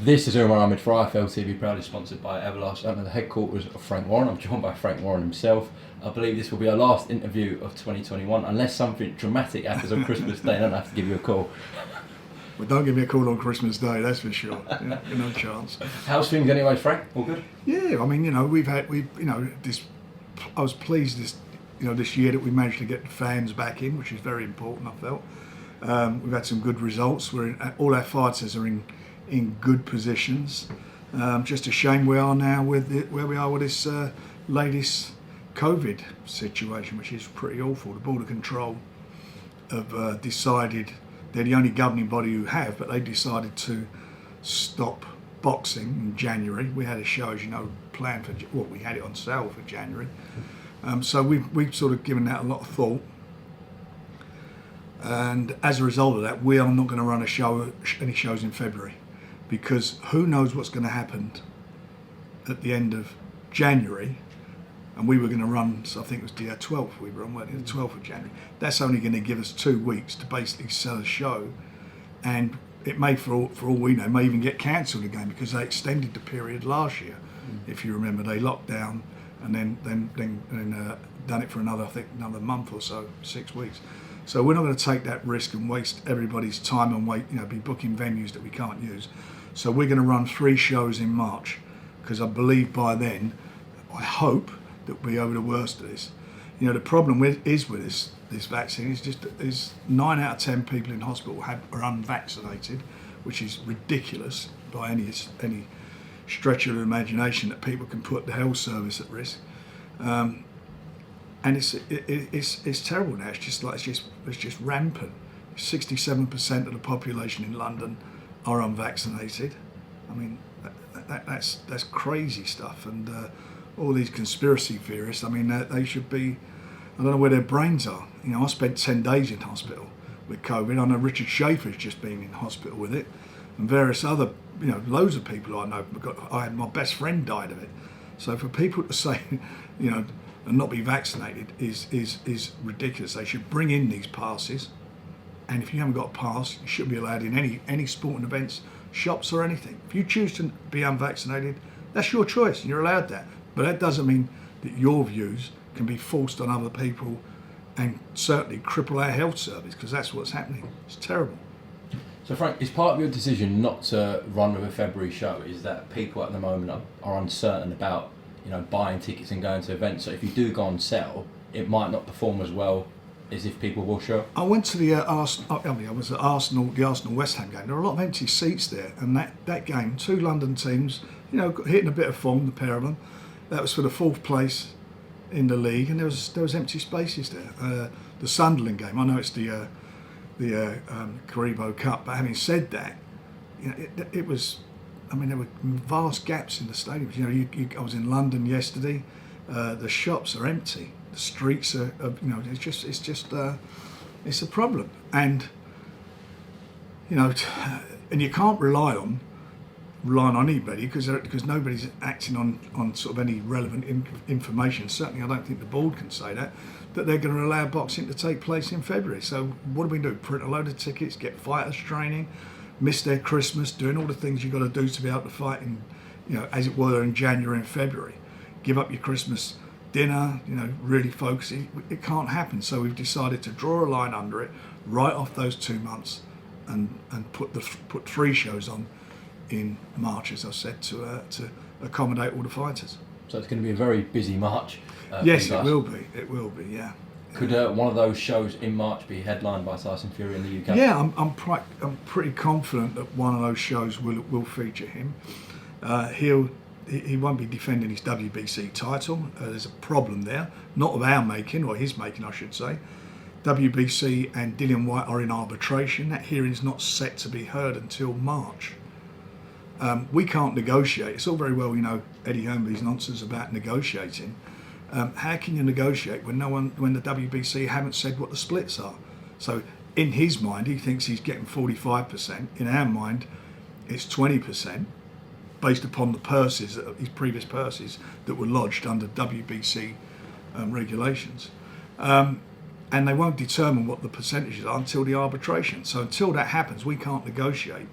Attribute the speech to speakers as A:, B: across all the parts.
A: This is Umar Ahmed for IFL TV, proudly sponsored by Everlast under the headquarters of Frank Warren. I'm joined by Frank Warren himself. I believe this will be our last interview of 2021, unless something dramatic happens on Christmas Day. I don't have to give you a call.
B: Well, don't give me a call on Christmas Day, that's for sure. No chance.
A: How's things anyway, Frank? All good?
B: Yeah, I mean, I was pleased this year that we managed to get the fans back in, which is very important, I felt. We've had some good results. All our fighters are in good positions. Just a shame we are now where we are with this latest COVID situation, which is pretty awful. The Border Control have decided, they're the only governing body who have, but they decided to stop boxing in January. We had a show, as you know, planned for, we had it on sale for January. So we've sort of given that a lot of thought. And as a result of that, we are not going to run any shows in February, because who knows what's going to happen at the end of January. And we were going to run, so I think it was the 12th we were on, weren't it? The 12th of January. That's only going to give us 2 weeks to basically sell a show, and it may, for all we know, may even get cancelled again, because they extended the period last year. If you remember, they locked down and then done it for another month or so, 6 weeks. So we're not going to take that risk and waste everybody's time and be booking venues that we can't use. So we're going to run 3 shows in March, because I believe by then, I hope, that we'll be over the worst of this. The problem with this vaccine is 9 out of 10 people in hospital are unvaccinated, which is ridiculous by any stretch of the imagination that people can put the health service at risk. And it's terrible now. It's just rampant. 67% of the population in London are unvaccinated. I mean, that's crazy stuff. And all these conspiracy theorists, I mean, they should be, I don't know where their brains are. I spent 10 days in hospital with COVID. I know Richard Schaefer's just been in hospital with it, and various other, loads of people I know. My best friend died of it. So for people to say, and not be vaccinated is ridiculous. They should bring in these passes, and if you haven't got a pass, you shouldn't be allowed in any sporting events, shops or anything. If you choose to be unvaccinated, that's your choice, and you're allowed that. But that doesn't mean that your views can be forced on other people and certainly cripple our health service, because that's what's happening. It's terrible.
A: So Frank, is part of your decision not to run with a February show is that people at the moment are uncertain about buying tickets and going to events? So if you do go on sale, it might not perform as well as if people will show.
B: I went to the I was at the Arsenal West Ham game. There were a lot of empty seats there, and that game, 2 London teams, hitting a bit of form, the pair of them. That was for the 4th place in the league, and there was empty spaces there. The Sunderland game, I know it's the Caribou Cup, but having said that, it was. I mean, there were vast gaps in the stadiums. I was in London yesterday. The shops are empty. The streets are. It's a problem, and and you can't rely on anybody, because nobody's acting on sort of any relevant information. Certainly, I don't think the board can say that they're going to allow boxing to take place in February. So what do we do? Print a load of tickets, get fighters training, miss their Christmas, doing all the things you've got to do to be able to fight in, as it were, in January and February. Give up your Christmas dinner, really focus. It can't happen. So we've decided to draw a line under it, right off those 2 months, and put 3 shows on in March, as I said, to accommodate all the fighters.
A: So it's going to be a very busy March.
B: Yes, it will be. It will be, yeah.
A: Could one of those shows in March be headlined by Tyson Fury in the UK?
B: Yeah, I'm pretty confident that one of those shows will feature him. He won't be defending his WBC title. There's a problem there, not of our making, or his making, I should say. WBC and Dillian Whyte are in arbitration. That hearing's not set to be heard until March. We can't negotiate. It's all very well, Eddie Hearn's nonsense about negotiating. How can you negotiate when the WBC haven't said what the splits are? So in his mind, he thinks he's getting 45%. In our mind, it's 20%, based upon the purses, his previous purses that were lodged under WBC regulations. And they won't determine what the percentages are until the arbitration. So until that happens, we can't negotiate.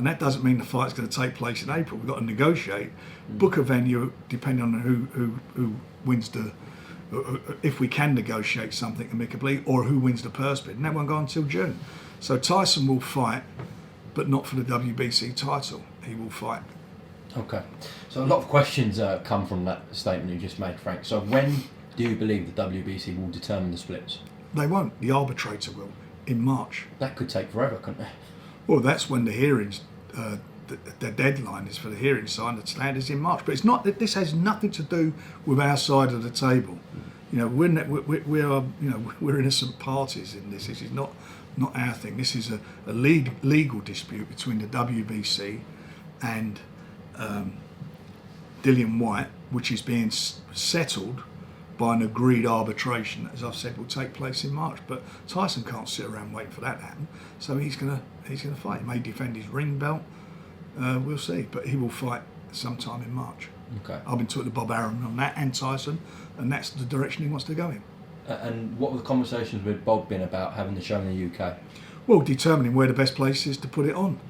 B: and that doesn't mean the fight's going to take place in April. We've got to negotiate, book a venue depending on who wins the. If we can negotiate something amicably, or who wins the purse bid, and that won't go until June. So Tyson will fight, but not for the WBC title. He will fight.
A: Okay. So a lot of questions come from that statement you just made, Frank. So when do you believe the WBC will determine the splits?
B: They won't. The arbitrator will in March.
A: That could take forever, couldn't it?
B: Well, that's when the hearings. The deadline is for the hearing signed. The stand is in March, but it's not. This has nothing to do with our side of the table. You know, we're innocent parties in this. This is not our thing. This is a legal dispute between the WBC and Dillian Whyte, which is being settled by an agreed arbitration that, as I've said, will take place in March. But Tyson can't sit around waiting for that to happen. So he's gonna fight. He may defend his ring belt. We'll see, but he will fight sometime in March.
A: Okay.
B: I've been talking to Bob Arum on that and Tyson, and that's the direction he wants to go in.
A: And what were the conversations with Bob been about having the show in the UK?
B: Well, determining where the best place is to put it on.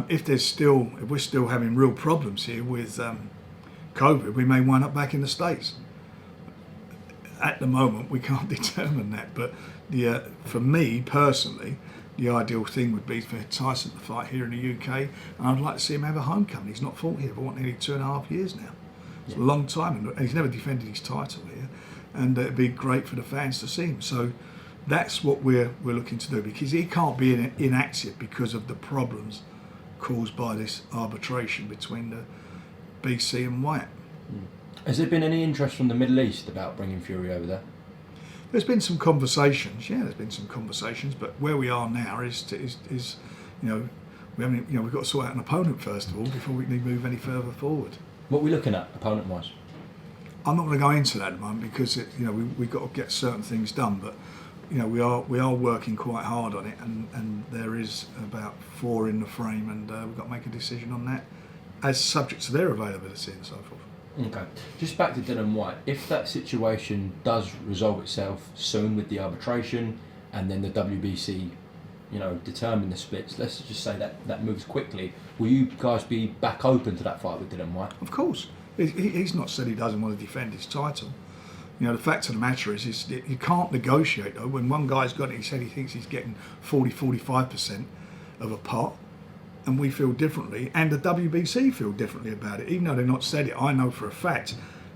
B: If we're still having real problems here with COVID, we may wind up back in the States. At the moment, we can't determine that, but for me personally, the ideal thing would be for Tyson to fight here in the UK, and I'd like to see him have a homecoming. He's not fought here for nearly 2.5 years now. It's a long time, and he's never defended his title here, and it'd be great for the fans to see him. So that's what we're looking to do, because he can't be inactive because of the problems caused by this arbitration between the BC and Whyte.
A: Has there been any interest from the Middle East about bringing Fury over there?
B: There's been some conversations, but where we are now is we've got to sort out an opponent first of all before we can move any further forward.
A: What are we looking at, opponent-wise?
B: I'm not going to go into that at the moment because we've got to get certain things done, but we are working quite hard on it, and there is about 4 in the frame, and we've got to make a decision on that, as subject to their availability and so forth.
A: Okay. Just back to Dillian Whyte. If that situation does resolve itself soon with the arbitration, and then the WBC, determine the splits, let's just say that moves quickly, will you guys be back open to that fight with Dillian Whyte?
B: Of course. He's not said he doesn't want to defend his title. The fact of the matter is you can't negotiate, though. When one guy's got it, he said he thinks he's getting 45% of a pot, and we feel differently, and the WBC feel differently about it. Even though they've not said it, I know for a fact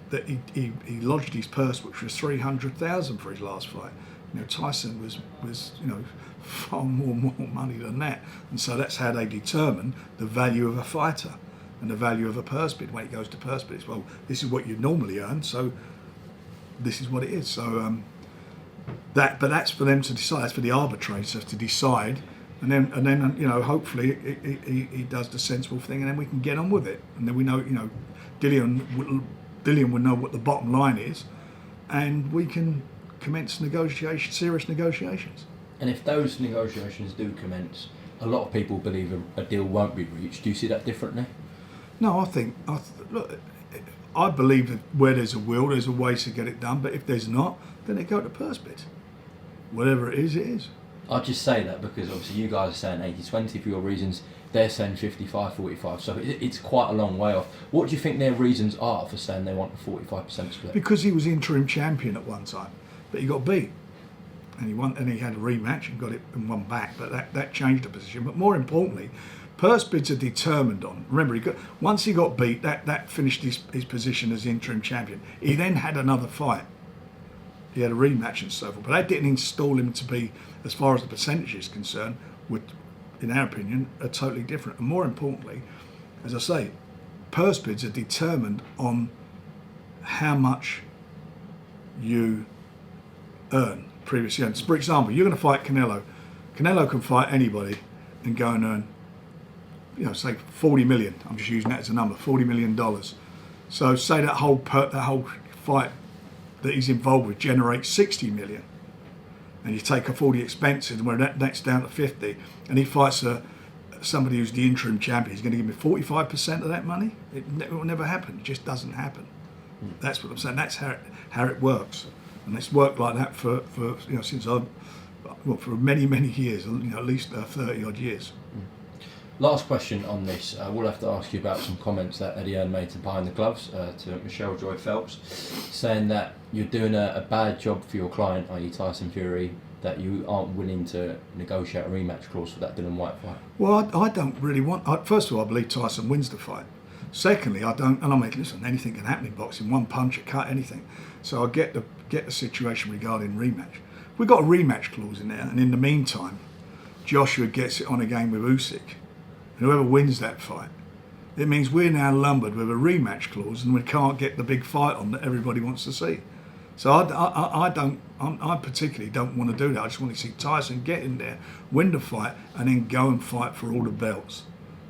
B: that he lodged his purse, which was $300,000 for his last fight. Tyson was far more money than that, and so that's how they determine the value of a fighter and the value of a purse bid. When it goes to purse bids, well, this is what you normally earn, so this is what it is. So but that's for them to decide. That's for the arbitrator to decide. And then hopefully he does the sensible thing, and then we can get on with it. And then we know, Dillian will know what the bottom line is, and we can commence serious negotiations.
A: And if those negotiations do commence, a lot of people believe a deal won't be reached. Do you see that differently?
B: No, I believe that where there's a will, there's a way to get it done. But if there's not, then they go to purse bid. Whatever it is, it is.
A: I just say that because obviously you guys are saying 80-20 for your reasons, they're saying 55-45, so it's quite a long way off. What do you think their reasons are for saying they want a 45% split?
B: Because he was interim champion at one time, but he got beat, and he had a rematch and got it and won back, but that changed the position. But more importantly, purse bids are determined on. Remember, once he got beat, that finished his position as interim champion. He then had another fight. He had a rematch and so forth, but that didn't install him to be, as far as the percentage is concerned, in our opinion, are totally different. And more importantly, as I say, purse bids are determined on how much you earn previously earned. For example, you're going to fight Canelo. Canelo can fight anybody and go and earn, say 40 million. I'm just using that as a number, $40 million. So say that whole fight that he's involved with generates 60 million, and you take off all the expenses, where that's down to 50, and he fights somebody who's the interim champion, he's going to give me 45% of that money. It will never happen. It just doesn't happen. That's what I'm saying. That's how it works, and it's worked like that for since for many years, at least 30 odd years.
A: Last question on this. We'll have to ask you about some comments that Eddie Hearn made to Behind the Gloves, to Michelle Joy Phelps, saying that you're doing a bad job for your client, i.e. Tyson Fury, that you aren't willing to negotiate a rematch clause for that Dillian Whyte fight.
B: Well, I don't really want... first of all, I believe Tyson wins the fight. Secondly, I don't... And I mean, listen, anything can happen in boxing. One punch, a cut, anything. So I get the situation regarding rematch. We've got a rematch clause in there, and in the meantime, Joshua gets it on again with Usyk. And whoever wins that fight, it means we're now lumbered with a rematch clause, and we can't get the big fight on that everybody wants to see. So I particularly don't want to do that. I just want to see Tyson get in there, win the fight, and then go and fight for all the belts.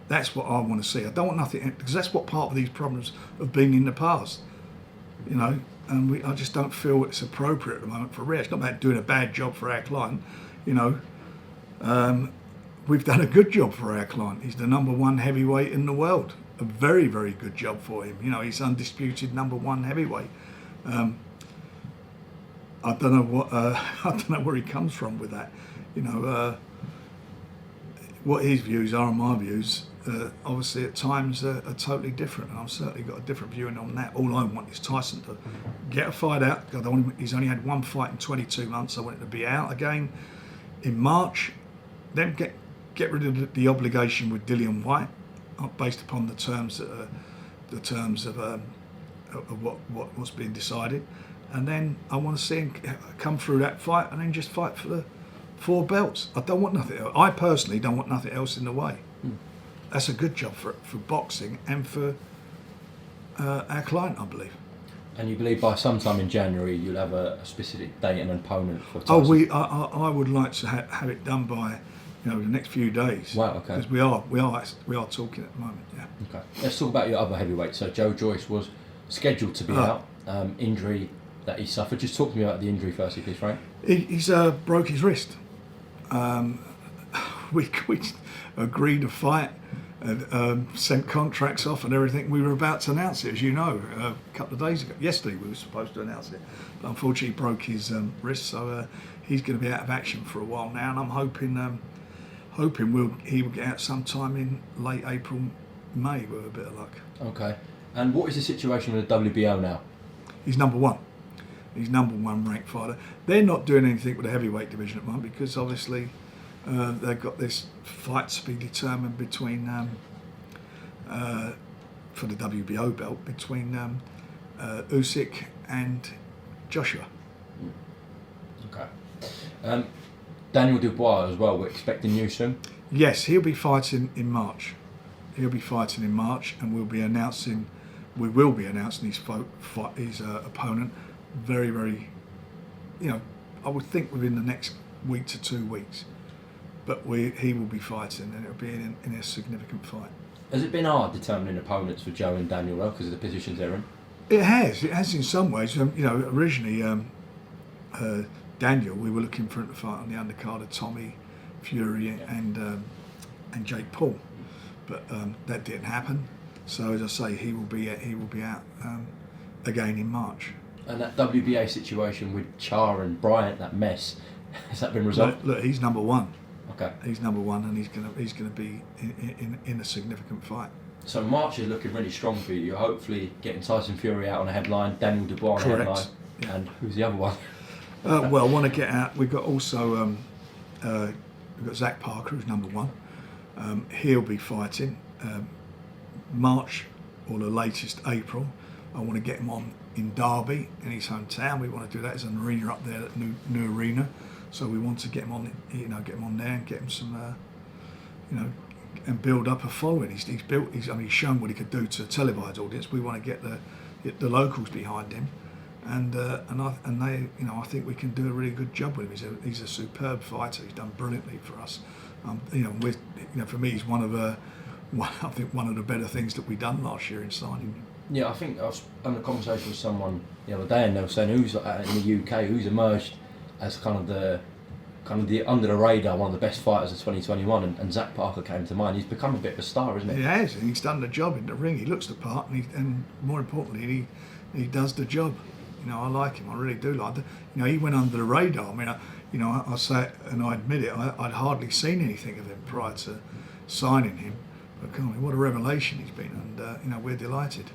B: That's what I want to see. I don't want nothing, because that's what part of these problems have been in the past, you know. And I just don't feel it's appropriate at the moment for Rhea. It's not about doing a bad job for our client, you know. We've done a good job for our client. He's the #1 heavyweight in the world. A very, very good job for him. You know, he's undisputed #1 heavyweight. I don't know what I don't know where he comes from with that. You know, what his views are and my views, obviously at times are totally different, and I've certainly got a different view on that. All I want is Tyson to get a fight out. He's only had one fight in 22 months. I want it to be out again in March. Then get rid of the obligation with Dillian Whyte, based upon the terms of what's been decided. And then I want to see him come through that fight and then just fight for the 4 belts. I don't want nothing else. I personally don't want nothing else in the way. That's a good job for boxing and for our client, I believe.
A: And you believe by sometime in January you'll have a specific date and opponent for Tyson?
B: I would like to have it done by, you know, the next few days.
A: Wow, okay.
B: Because we are talking at the moment. Yeah.
A: Okay. Let's talk about your other heavyweight. So Joe Joyce was scheduled to be out. Injury that he suffered. Just talk to me about the injury first, please, Frank.
B: He's broke his wrist. We agreed to fight and sent contracts off and everything. We were about to announce it, as you know, a couple of days ago. Yesterday we were supposed to announce it, but unfortunately he broke his wrist, so he's going to be out of action for a while now. And I'm hoping he will get out sometime in late April, May, with a bit of luck.
A: Okay. And what is the situation with the WBO now?
B: He's #1. He's #1 ranked fighter. They're not doing anything with the heavyweight division at the moment because obviously they've got this fight to be determined between for the WBO belt between Usyk and Joshua.
A: Okay. Daniel Dubois as well. We're expecting you soon.
B: Yes, he'll be fighting in March. He'll be fighting in March, and we will be announcing his opponent very, very, you know, I would think within the next week to 2 weeks. But he will be fighting, and it'll be in a significant fight.
A: Has it been hard determining opponents for Joe and Daniel though, because of the positions they're in?
B: It has in some ways. You know, originally Daniel, we were looking for him to fight on the undercard of Tommy Fury and Jake Paul, but that didn't happen. So as I say, he will be out again in March.
A: And that WBA situation with Char and Bryant, that mess, has that been resolved?
B: Look, he's #1.
A: Okay.
B: He's #1, and he's gonna be in a significant fight.
A: So March is looking really strong for you. You're hopefully getting Tyson Fury out on a headline, Daniel Dubois on a headline, and who's the other one?
B: Well, I want to get out. We've got also we've got Zach Parker, who's #1. He'll be fighting March or the latest April. I want to get him on in Derby, in his hometown. We want to do that as an arena up there, at new arena. So we want to get him on, get him on there and get him some, and build up a following. He's shown what he could do to a televised audience. We want to get the locals behind him, and they, I think we can do a really good job with him. He's a superb fighter. He's done brilliantly for us. For me, he's one of the better things that we done last year in signing.
A: Yeah, I think I was on a conversation with someone the other day, and they were saying who's in the UK who's emerged as kind of the under the radar, one of the best fighters of 2021, and Zach Parker came to mind. He's become a bit of a star, isn't he?
B: He has, and he's done the job in the ring. He looks the part, and more importantly, he does the job. I like him. I really do like it. He went under the radar. I mean, I say it and I admit it. I'd hardly seen anything of him prior to signing him. But God, what a revelation he's been, and you know, we're delighted.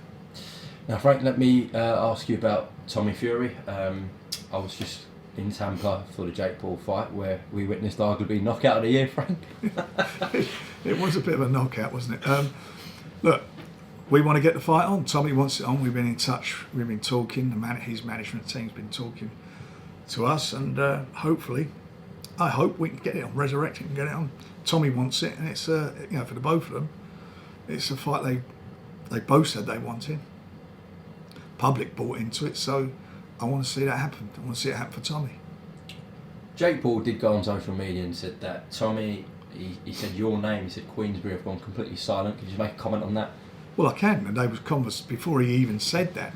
A: Now, Frank, let me ask you about Tommy Fury. I was just in Tampa for the Jake Paul fight where we witnessed arguably knockout of the year, Frank.
B: It was a bit of a knockout, wasn't it? Look, we want to get the fight on. Tommy wants it on. We've been in touch. We've been talking. His management team's been talking to us, and hopefully, I hope we can get it on, resurrect it and get it on. Tommy wants it, and it's you know, for the both of them, it's a fight they both said they wanted. Public bought into it, so I want to see that happen. I want to see it happen for Tommy.
A: Jake Paul did go on social media and said that Tommy, he said your name, he said Queensbury have gone completely silent. Could you make a comment on that?
B: Well, I can. And there was before he even said that.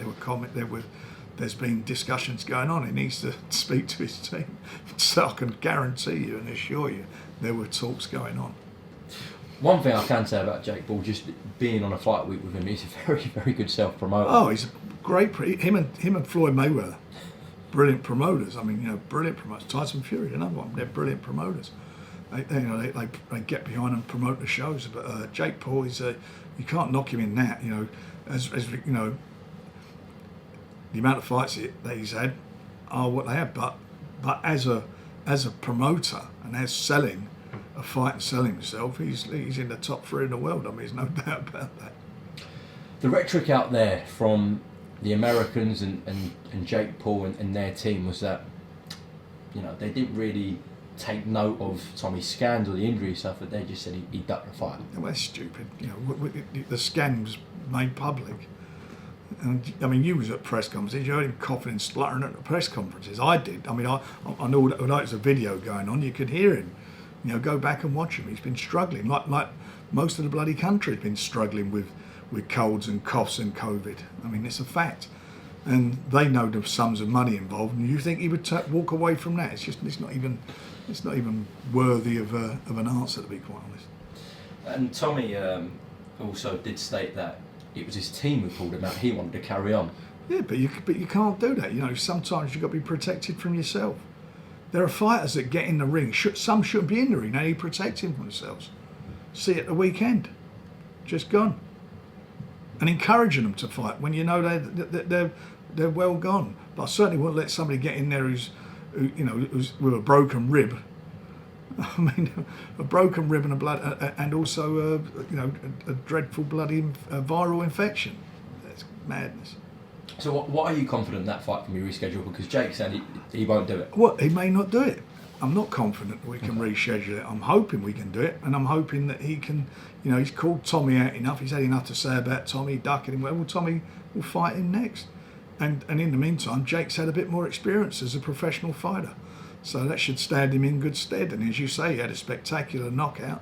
B: There's been discussions going on. He needs to speak to his team. So I can guarantee you and assure you, there were talks going on.
A: One thing I can say about Jake Paul, just being on a fight week with him, he's a very, very good self-promoter.
B: Oh, he's a great. Him and Floyd Mayweather, brilliant promoters. I mean, you know, brilliant promoters. Tyson Fury, another one. They're brilliant promoters. They get behind and promote the shows. But Jake Paul is you can't knock him in that. You know, as you know, the amount of fights that he's had are what they have. But as a promoter and as selling a fight and selling himself, he's in the top 3 in the world. I mean, there's no doubt about that.
A: The rhetoric out there from the Americans and Jake Paul and their team was that, you know, they didn't really take note of Tommy's scans or the injury stuff, that they just said he ducked the fight.
B: Well, that's stupid. You know, the scan was made public. And I mean, you was at press conferences. You heard him coughing and spluttering at the press conferences. I did. I mean, I know that there's a video going on. You could hear him. You know, go back and watch him. He's been struggling, like most of the bloody country's been struggling with colds and coughs and COVID. I mean, it's a fact. And they know the sums of money involved. And you think he would walk away from that? It's not even worthy of an answer, to be quite honest.
A: And Tommy also did state that it was his team who pulled him out. He wanted to carry on.
B: Yeah, but you can't do that. You know, sometimes you've got to be protected from yourself. There are fighters that get in the ring. Some shouldn't be in the ring. They need protecting themselves. See it at the weekend. Just gone. And encouraging them to fight when you know they're well gone. But I certainly wouldn't let somebody get in there who's with a broken rib. I mean, a broken rib and and also a dreadful bloody viral infection. That's madness.
A: So what are you confident that fight can be rescheduled? Because Jake said he won't do it.
B: Well, he may not do it. I'm not confident we can reschedule it. I'm hoping we can do it, and I'm hoping that he can. You know, he's called Tommy out enough. He's had enough to say about Tommy ducking him. Well, Tommy will fight him next. And in the meantime, Jake's had a bit more experience as a professional fighter, so that should stand him in good stead. And as you say, he had a spectacular knockout.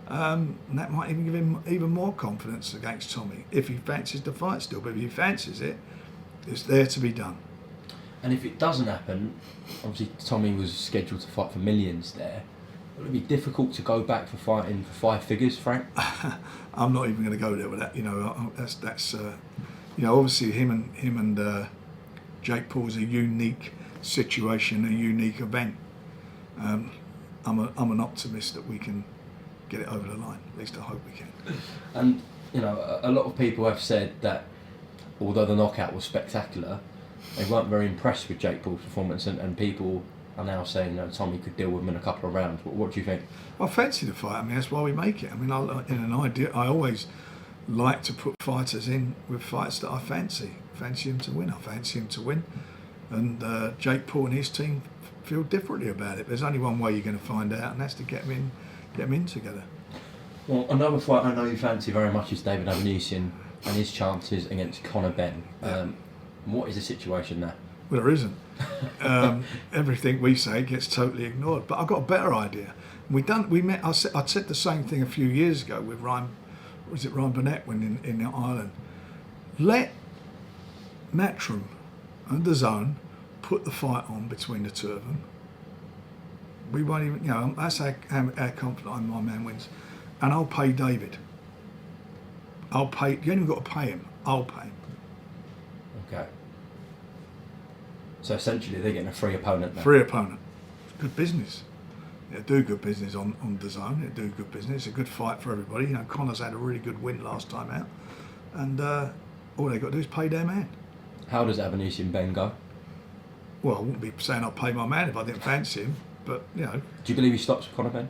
B: And that might even give him even more confidence against Tommy if he fancies the fight still. But if he fancies it, it's there to be done.
A: And if it doesn't happen, obviously Tommy was scheduled to fight for millions there. Would it be difficult to go back for fighting for 5 figures, Frank?
B: I'm not even going to go there with that. You know, that's you know, obviously him and Jake Paul is a unique situation, a unique event. I'm an optimist that we can get it over the line. At least I hope we can.
A: And you know, a lot of people have said that although the knockout was spectacular, they weren't very impressed with Jake Paul's performance, and people are now saying, you know, Tommy could deal with him in a couple of rounds. What do you think?
B: I fancy the fight. I mean, that's why we make it. I mean, in an idea, I always like to put fighters in with fights that I fancy him to win. I fancy him to win, and Jake Paul and his team feel differently about it. There's only one way you're going to find out, and that's to get them in together.
A: Well, another fight I know you fancy very much is David Avanesian and his chances against Conor Benn. What is the situation there?
B: Well, there isn't. Everything we say gets totally ignored. But I've got a better idea. We met. I said the same thing a few years ago with Ryan Burnett when in Ireland. Let Matchroom and the Zone put the fight on between the two of them. We won't even. You know, that's how confident my man wins. And I'll pay David. I'll pay. You ain't even got to pay him. I'll pay him.
A: Okay. So essentially, they're getting a free opponent now.
B: Free opponent. Good business. It'll do good business on DAZN. It'll do good business. It's a good fight for everybody. You know, Connor's had a really good win last time out, and all they got to do is pay their man.
A: How does Abanesian Ben go?
B: Well, I wouldn't be saying I'd pay my man if I didn't fancy him, but you know.
A: Do you believe he stops Conor Ben?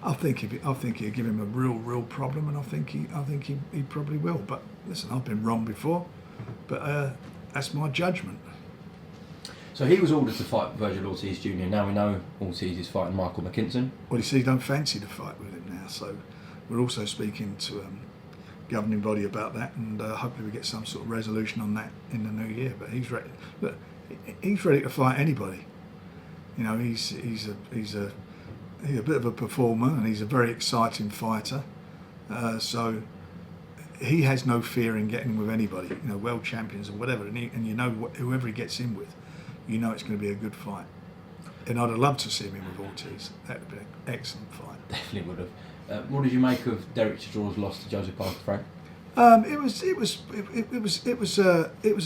B: I think he'll give him a real problem, and I think he probably will. But listen, I've been wrong before, but that's my judgment.
A: So he was ordered to fight Virgil Ortiz Jr. Now we know Ortiz is fighting Michael McKinson.
B: Well, you see, he don't fancy the fight with him now, so we're also speaking to governing body about that, and hopefully we get some sort of resolution on that in the new year. But he's ready. Look, he's ready to fight anybody. You know, he's a bit of a performer, and he's a very exciting fighter. So he has no fear in getting with anybody. You know, world champions or whatever, and you know whoever he gets in with, you know it's going to be a good fight. And I'd have loved to see him in with Ortiz. That would be an excellent fight.
A: Definitely would have. What did you make of Derek Chidraw's loss to Joseph Parker Frank?
B: It was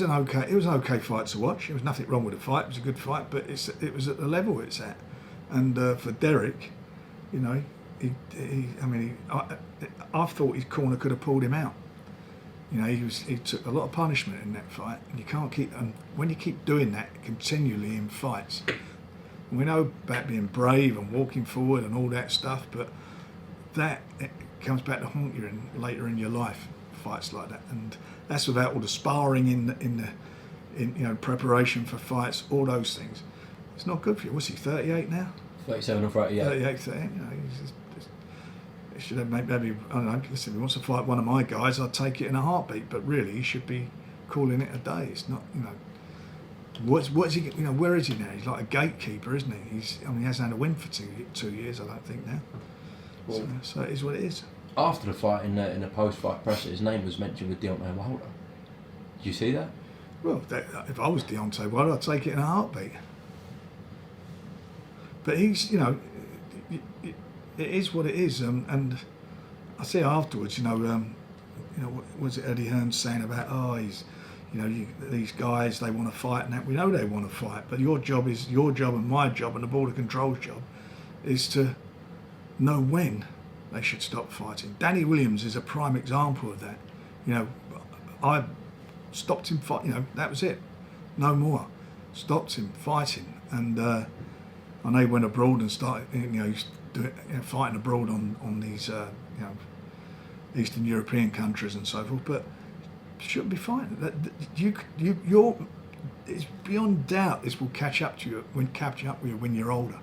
B: an okay fight to watch. There was nothing wrong with the fight. It was a good fight, but it was at the level it's at. And for Derek, you know, I thought his corner could have pulled him out. You know, he took a lot of punishment in that fight, and you can't keep. And when you keep doing that continually in fights, we know about being brave and walking forward and all that stuff, but it comes back to haunt you later in your life. Fights like that, and that's without all the sparring in you know, preparation for fights, all those things. It's not good for you. What's he, 38 now?
A: 37 or 38.
B: 38. You know, he should have maybe, I don't know. Listen, if he wants to fight one of my guys, I'd take it in a heartbeat. But really, he should be calling it a day. It's not, you know. What's he? You know, where is he now? He's like a gatekeeper, isn't he? He hasn't had a win for 2 years, I don't think now. Well, so it is what it is.
A: After the fight, in the post-fight presser, his name was mentioned with Deontay Wilder. Did you see that?
B: Well, if I was Deontay Wilder, I'd take it in a heartbeat. But he's, you know, it is what it is, and I see afterwards, you know, what was it Eddie Hearn saying about, he's, you know, these guys, they want to fight, and that we know they want to fight, but your job, and my job, and the border control's job, is to know when they should stop fighting. Danny Williams is a prime example of that. You know, I stopped him fighting. You know, that was it. No more. Stopped him fighting, and I know he went abroad and started. You know, he's fighting abroad on these you know, Eastern European countries and so forth. But shouldn't be fighting. It's beyond doubt this will catch up with you when you're older.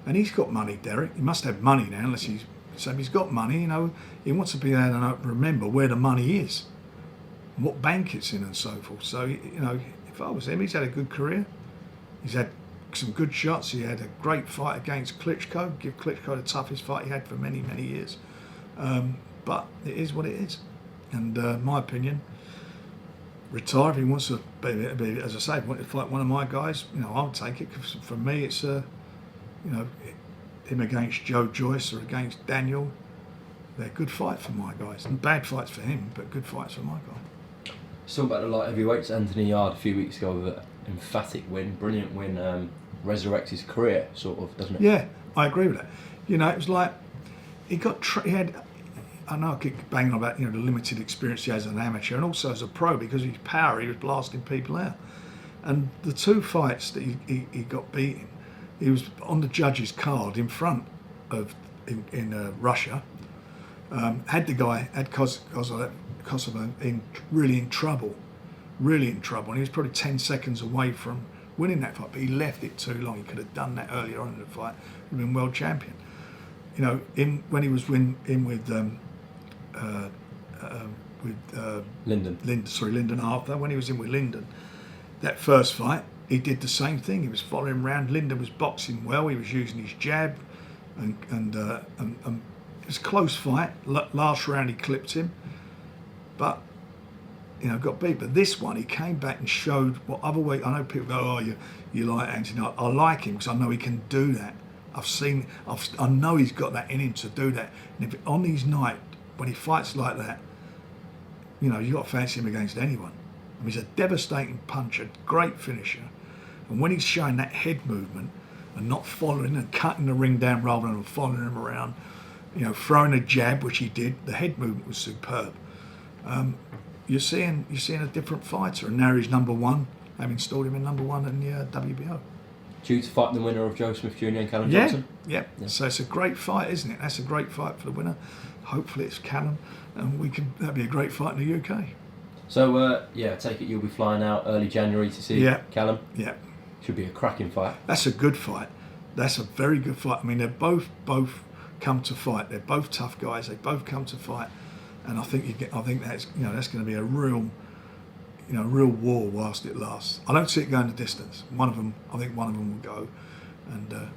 B: And he's got money, Derek. He must have money now, unless he's. So if he's got money, you know, he wants to be able to remember where the money is, what bank it's in, and so forth. So, you know, if I was him, he's had a good career. He's had some good shots. He had a great fight against Klitschko. Give Klitschko the toughest fight he had for many, many years. But it is what it is. And my opinion, retire if he wants to be, as I say, want to fight one of my guys, you know, I'll take it. Cause for me, it's you know, him against Joe Joyce or against Daniel. They're good fights for my guys, and bad fights for him, but good fights for my guy.
A: Still about the light heavyweights. Anthony Yard a few weeks ago with an emphatic win, brilliant win, resurrects his career, sort of, doesn't it?
B: Yeah, I agree with that. You know, it was like he had. I know I keep banging on about, you know, the limited experience he has as an amateur and also as a pro, because of his power, he was blasting people out. And the two fights that he got beaten, he was on the judge's card in front of in Russia. Had Kosovo really in trouble, and he was probably 10 seconds away from winning that fight, but he left it too long. He could have done that earlier on in the fight. He'd been world champion. You know, when he was in with Lyndon Arthur. When he was in with Lyndon, that first fight, he did the same thing. He was following round. Lyndon was boxing well. He was using his jab, and it was a close fight. Last round he clipped him, but you know, got beat. But this one, he came back and showed what other way. I know people go, "Oh, you like Anthony?" I like him because I know he can do that. I know he's got that in him to do that. And if on his night when he fights like that, you know, you got to fancy him against anyone. I mean, he's a devastating puncher, great finisher. And when he's showing that head movement, and not following and cutting the ring down rather than following him around. You know, throwing a jab, which he did. The head movement was superb. You're seeing a different fighter, and now he's number one. They've installed him in number one in the WBO.
A: Due to fight the winner of Joe Smith Jr. and Callum Johnson?
B: Yeah. So it's a great fight, isn't it? That's a great fight for the winner. Hopefully it's Callum, and that'd be a great fight in the UK.
A: So, I take it you'll be flying out early January to see Callum?
B: Yeah.
A: Should be a cracking fight.
B: That's a good fight. That's a very good fight. I mean, they're both come to fight. They're both tough guys. They both come to fight, and I think that's that's going to be a real war whilst it lasts. I don't see it going the distance. I think one of them will go, and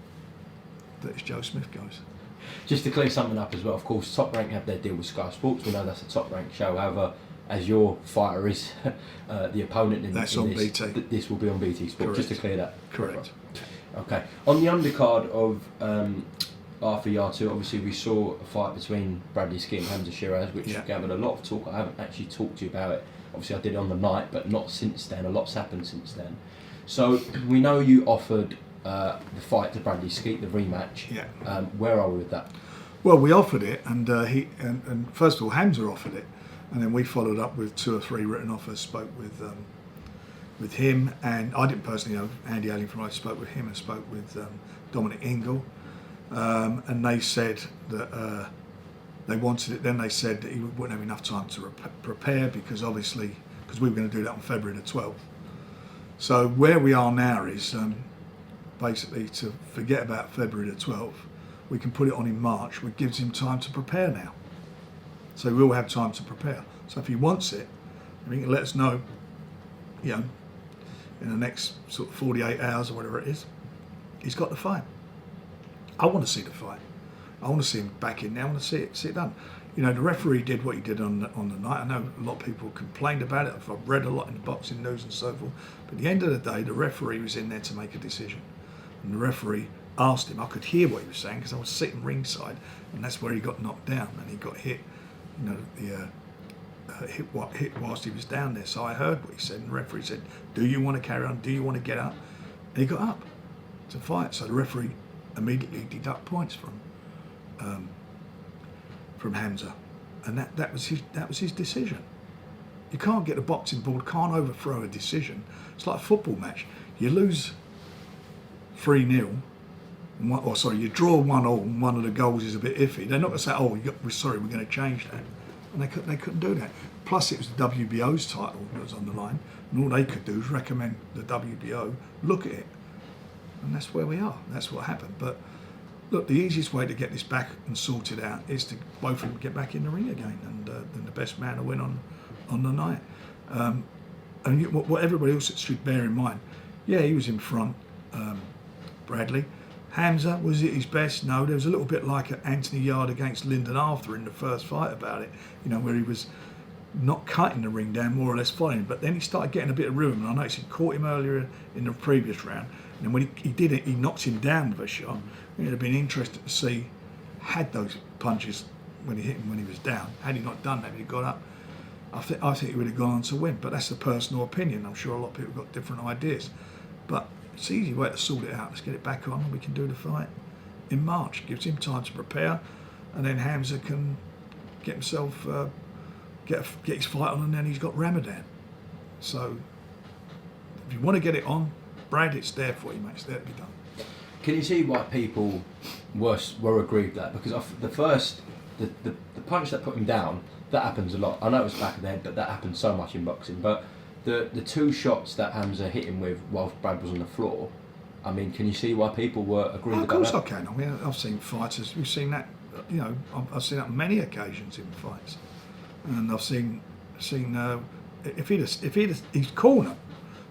B: that is Joe Smith goes.
A: Just to clear something up as well, of course, Top Rank have their deal with Sky Sports. We know that's a Top Rank show. However, as your fighter is the opponent in
B: that's
A: in
B: on
A: this,
B: BT.
A: This will be on BT Sports.
B: Correct.
A: Just to clear that.
B: Correct.
A: Okay. On the undercard of Arthur Yartu, obviously we saw a fight between Bradley Skeet and Hamza Shiraz, which gathered a lot of talk. I haven't actually talked to you about it. Obviously I did it on the night, but not since then. A lot's happened since then. So we know you offered the fight to Bradley Skeet, the rematch.
B: Yeah.
A: Where are we with that?
B: Well, we offered it, and and first of all, Hamza offered it, and then we followed up with 2 or 3 written offers. Spoke with him, and I didn't personally know Andy Allington. I spoke with him and spoke with Dominic Ingle, and they said that they wanted it. Then they said that he wouldn't have enough time to prepare because we were going to do that on February the 12th. So where we are now is basically to forget about February the 12th. We can put it on in March, which gives him time to prepare now. So we will have time to prepare. So if he wants it, he can let us know, in the next sort of 48 hours or whatever it is, he's got the fight. I want to see the fight. I want to see him back in there. I want to see it done. The referee did what he did on the night. I know a lot of people complained about it. I've read a lot in the boxing news and so forth. But at the end of the day, the referee was in there to make a decision. And the referee asked him, I could hear what he was saying because I was sitting ringside, and that's where he got knocked down and he got hit. Hit whilst he was down there. So I heard what he said, and the referee said, do you want to carry on? Do you want to get up? And he got up to fight. So the referee immediately deduct points from Hamza, and that was his decision. You can't get the boxing board, can't overthrow a decision. It's like a football match. You lose 3-0, you draw 1-1, and one of the goals is a bit iffy. They're not going to say, we're sorry, we're going to change that. And they couldn't do that. Plus, it was the WBO's title that was on the line, and all they could do is recommend the WBO look at it. And that's where we are. That's what happened. But look, the easiest way to get this back and sorted out is to both of them get back in the ring again, and then the best man will win on the night. And what everybody else should bear in mind, he was in front, Bradley. Hamza, was it his best? No, there was a little bit like Anthony Yard against Lyndon Arthur in the first fight about it, where he was not cutting the ring down, more or less following, but then he started getting a bit of rhythm, and I noticed he caught him earlier in the previous round, and then when he did it, he knocked him down with a shot. It would have been interesting to see, had those punches when he hit him when he was down, had he not done that, he got up, I think he would have gone on to win, but that's a personal opinion. I'm sure a lot of people have got different ideas, but it's an easy way to sort it out. Let's get it back on and we can do the fight in March. Gives him time to prepare, and then Hamza can get himself get his fight on, and then he's got Ramadan. So if you want to get it on, Brad, it's there for you, mate. It's there to be done.
A: Can you see why people were aggrieved that? Because the punch that put him down, that happens a lot. I know it was back of the head, but that happens so much in boxing. But the 2 shots that Hamza hit him with whilst Brad was on the floor, I mean, can you see why people were aggrieved about that?
B: Of course I can. I mean, I've seen fighters, we've seen that, I've seen that on many occasions in fights. And I've seen if his corner,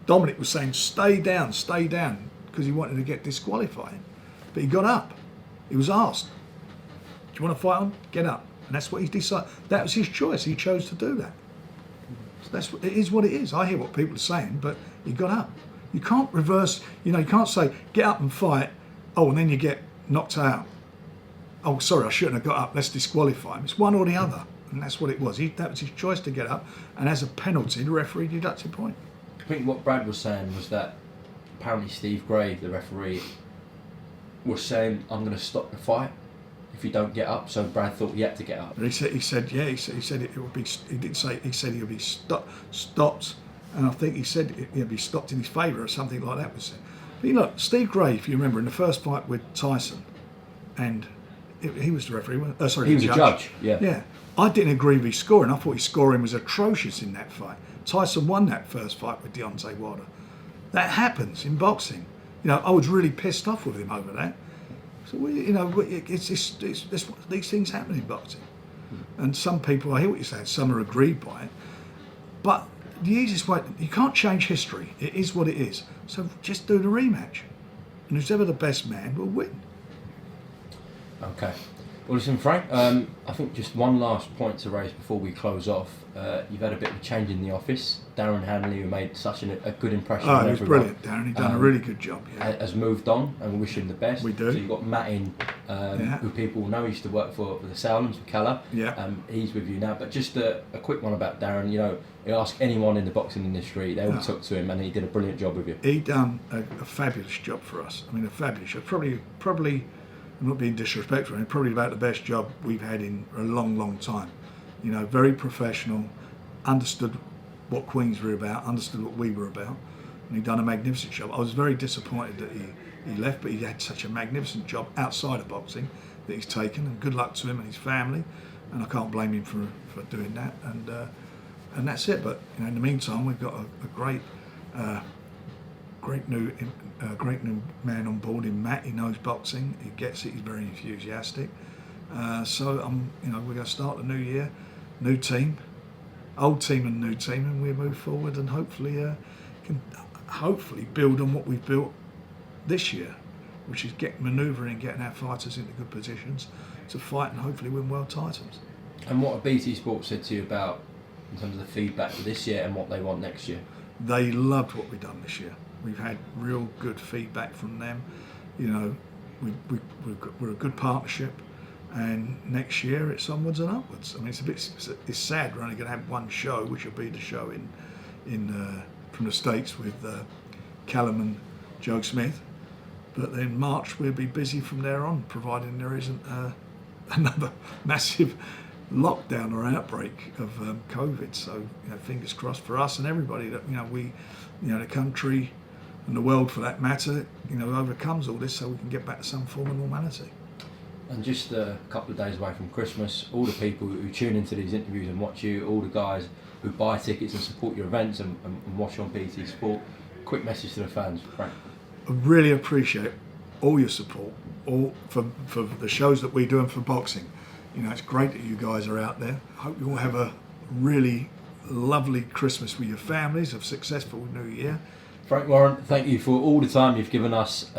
B: Dominic was saying, stay down, because he wanted to get disqualified. But he got up. He was asked, do you want to fight on? Get up. And that's what he decided. That was his choice. He chose to do that. So it is what it is. I hear what people are saying, but he got up. You can't reverse, you can't say, get up and fight, and then you get knocked out. Oh, sorry, I shouldn't have got up, let's disqualify him. It's one or the other, and that's what it was. That was his choice to get up, and as a penalty, the referee deducted a point.
A: I think what Brad was saying was that apparently Steve Gray, the referee, was saying, "I'm going to stop the fight if you don't get up." So Brad thought he had to get up.
B: He said it would be. He didn't say. He said he would be stopped, and I think he said he'd be stopped in his favour or something like that was said. But look, Steve Gray, if you remember, in the first fight with Tyson, and he was the referee.
A: He was a judge. Yeah.
B: Yeah. I didn't agree with his scoring. I thought his scoring was atrocious in that fight. Tyson won that first fight with Deontay Wilder. That happens in boxing. I was really pissed off with him over that. So these things happen in boxing, and some people, I hear what you're saying, some are aggrieved by it, but the easiest way, you can't change history. It is what it is. So just do the rematch, and who's ever the best man will win.
A: Okay. Well, listen, Frank, I think just one last point to raise before we close off. You've had a bit of a change in the office. Darren Hanley, who made such a good impression on
B: he was
A: everyone.
B: brilliant, Darren. He's done a really good job. Yeah.
A: Has moved on, and we wish him the best.
B: We do.
A: So you've got Matt in, who people know used to work for the Salmons, for Calla.
B: Yeah.
A: He's with you now. But just a quick one about Darren. You ask anyone in the boxing industry, they all took to him, and he did a brilliant job with you.
B: He done a fabulous job for us. I mean, a fabulous job. Probably, I'm not being disrespectful, probably about the best job we've had in a long, long time. Very professional, understood what Queens were about, understood what we were about, and he'd done a magnificent job. I was very disappointed that he left, but he had such a magnificent job outside of boxing that he's taken, and good luck to him and his family, and I can't blame him for doing that, and that's it. But in the meantime, we've got a great new man on board in Matt. He knows boxing, he gets it, he's very enthusiastic. So we're going to start the new year, new team, old team and new team, and we move forward and hopefully can build on what we've built this year, which is manoeuvring, getting our fighters into good positions to fight and hopefully win world titles.
A: And what have BT Sport said to you about in terms of the feedback for this year and what they want next year?
B: They loved what we've done this year. We've had real good feedback from them. We're a good partnership, and next year it's onwards and upwards. I mean, it's sad we're only going to have one show, which will be the show in from the States with Callum and Joe Smith. But then March we'll be busy from there on, providing there isn't another massive lockdown or outbreak of COVID. So fingers crossed for us and everybody that the country and the world for that matter overcomes all this, so we can get back to some form of normality.
A: And just a couple of days away from Christmas, all the people who tune into these interviews and watch you, all the guys who buy tickets and support your events and watch on BT Sport, quick message to the fans, Frank.
B: I really appreciate all your support, all for the shows that we do and for boxing. It's great that you guys are out there. I hope you all have a really lovely Christmas with your families, a successful New Year.
A: Frank Warren, thank you for all the time you've given us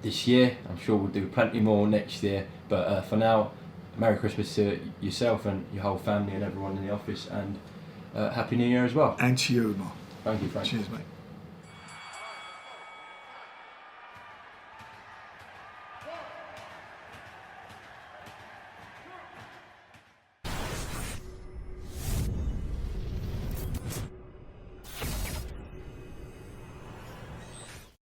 A: this year. I'm sure we'll do plenty more next year. But for now, Merry Christmas to yourself and your whole family and everyone in the office, and Happy New Year as well.
B: And to you, Mark.
A: Thank you, Frank.
B: Cheers, mate.